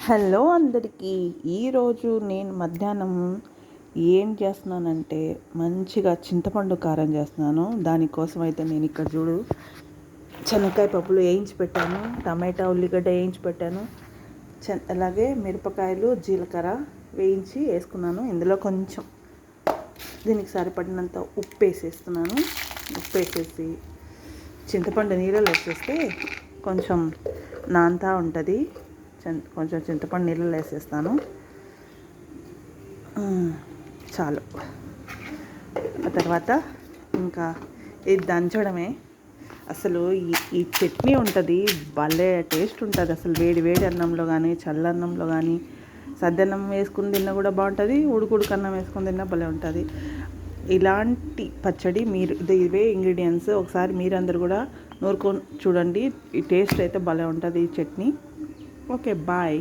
Hello అందరికీ. ఈరోజు నేను మధ్యాహ్నం ఏం చేస్తున్నానంటే మంచిగా చింతపండు కారం చేస్తున్నాను. దానికోసం అయితే నేను ఇక్కడ చూడు శనక్కాయ పప్పులు వేయించి పెట్టాను, టమాటా ఉల్లిగడ్డ వేయించి పెట్టాను, అలాగే మిరపకాయలు జీలకర్ర వేయించి వేసుకున్నాను. ఇందులో కొంచెం దీనికి సరిపడినంత ఉప్పు వేసేస్తున్నాను. ఉప్పు వేసేసి చింతపండు నీళ్ళలో వేసేస్తే కొంచెం నాంతా ఉంటుంది. కొంచెం చింతపండు నీళ్ళలో వేసేస్తాను. చాలు. ఆ తర్వాత ఇంకా ఇది దంచడమే. అసలు ఈ చట్నీ ఉంటుంది, భలే టేస్ట్ ఉంటుంది. అసలు వేడి వేడి అన్నంలో కానీ చల్లన్నంలో కానీ సద్దన్నం వేసుకుని తిన్నా కూడా బాగుంటుంది, ఉడుకుడుకన్నం వేసుకుని తిన్నా భలే ఉంటుంది. ఇలాంటి పచ్చడి మీరు ఇవే ఇంగ్రీడియంట్స్ ఒకసారి మీరందరూ కూడా నూరుకొని చూడండి. ఈ టేస్ట్ అయితే భలే ఉంటుంది ఈ చట్నీ. Okay, bye.